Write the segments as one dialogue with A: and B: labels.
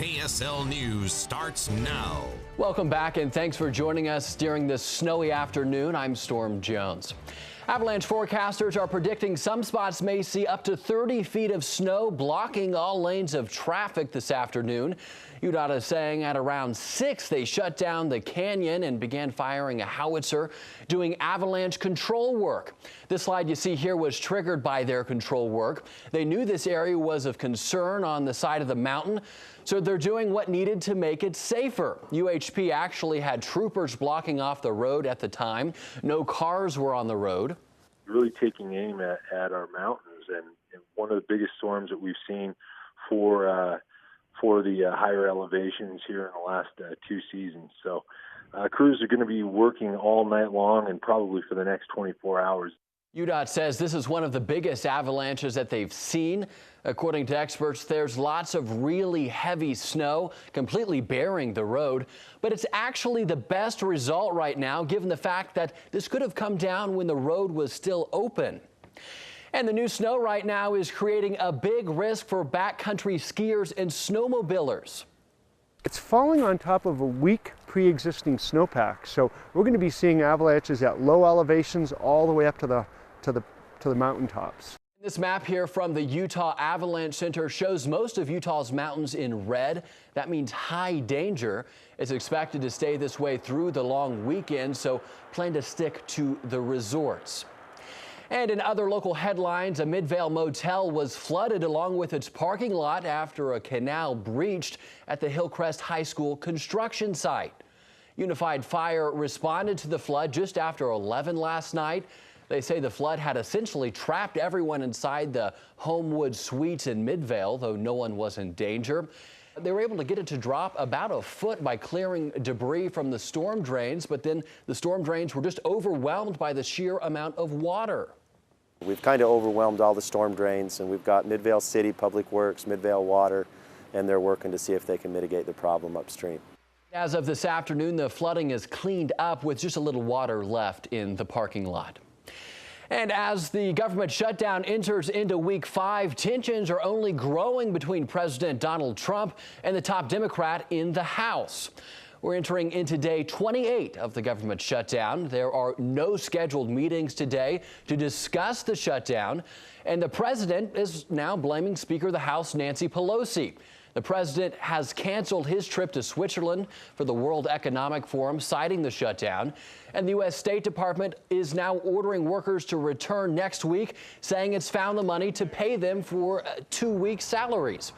A: KSL News starts now.
B: Welcome back and thanks for joining us during this snowy afternoon. I'm Storm Jones. Avalanche forecasters are predicting some spots may see up to 30 feet of snow blocking all lanes of traffic this afternoon. UDOT is saying at around 6 they shut down the canyon and began firing a howitzer, doing avalanche control work. This slide you see here was triggered by their control work. They knew this area was of concern on the side of the mountain, so they're doing what needed to make it safer. UHP actually had troopers blocking off the road at the time. No cars were on the road.
C: Really taking aim at our mountains, and one of the biggest storms that we've seen for the higher elevations here in the last 2 seasons. So crews are going to be working all night long and probably for the next 24 hours.
B: UDOT says this is one of the biggest avalanches that they've seen. According to experts, there's lots of really heavy snow completely bearing the road, but it's actually the best result right now given the fact that this could have come down when the road was still open. And the new snow right now is creating a big risk for backcountry skiers and snowmobilers.
D: It's falling on top of a weak pre-existing snowpack, so we're going to be seeing avalanches at low elevations all the way up to the mountaintops.
B: This map here from the Utah Avalanche Center shows most of Utah's mountains in red. That means high danger. It's expected to stay this way through the long weekend, so plan to stick to the resorts. And in other local headlines, a Midvale motel was flooded along with its parking lot after a canal breached at the Hillcrest High School construction site. Unified Fire responded to the flood just after 11 last night. They say the flood had essentially trapped everyone inside the Homewood Suites in Midvale, though no one was in danger. They were able to get it to drop about a foot by clearing debris from the storm drains, but then the storm drains were just overwhelmed by the sheer amount of water.
E: We've kind of overwhelmed all the storm drains, and we've got Midvale City Public Works, Midvale Water, and they're working to see if they can mitigate the problem upstream.
B: As of this afternoon, the flooding is cleaned up with just a little water left in the parking lot. And as the government shutdown enters into week 5, tensions are only growing between President Donald Trump and the top Democrat in the House. We're entering into day 28 of the government shutdown. There are no scheduled meetings today to discuss the shutdown, and the president is now blaming Speaker of the House Nancy Pelosi. The president has canceled his trip to Switzerland for the World Economic Forum, citing the shutdown. And the U.S. State Department is now ordering workers to return next week, saying it's found the money to pay them for 2 weeks' salaries.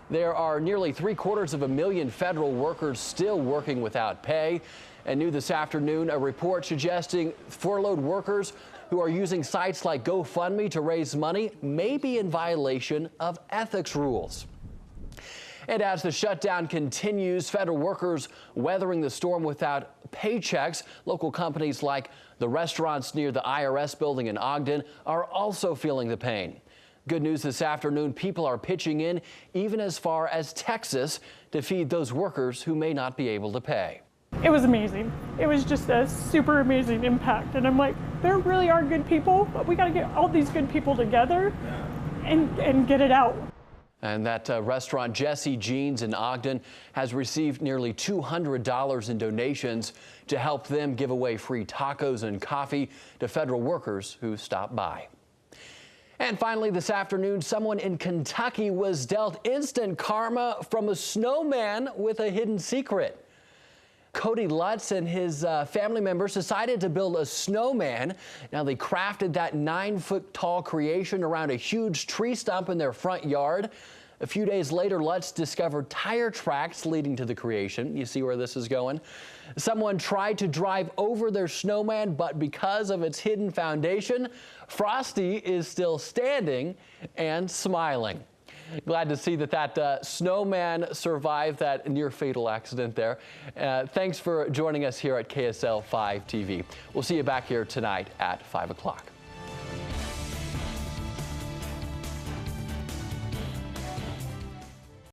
B: There are nearly 750,000 federal workers still working without pay. And new this afternoon, a report suggesting furloughed workers who are using sites like GoFundMe to raise money may be in violation of ethics rules. And as the shutdown continues, federal workers weathering the storm without paychecks. Local companies like the restaurants near the IRS building in Ogden are also feeling the pain. Good news this afternoon, people are pitching in even as far as Texas to feed those workers who may not be able to pay.
F: It was amazing. It was just a super amazing impact. And I'm like, there really are good people, but we got to get all these good people together and get it out.
B: And that restaurant, Jesse Jeans in Ogden, has received nearly $200 in donations to help them give away free tacos and coffee to federal workers who stopped by. And finally this afternoon, someone in Kentucky was dealt instant karma from a snowman with a hidden secret. Cody Lutz and his family members decided to build a snowman. Now they crafted that 9-foot-tall creation around a huge tree stump in their front yard. A few days later, Lutz discovered tire tracks leading to the creation. You see where this is going? Someone tried to drive over their snowman, but because of its hidden foundation, Frosty is still standing and smiling. Glad to see that snowman survived that near-fatal accident there. Thanks for joining us here at KSL 5 TV. We'll see you back here tonight at 5 o'clock.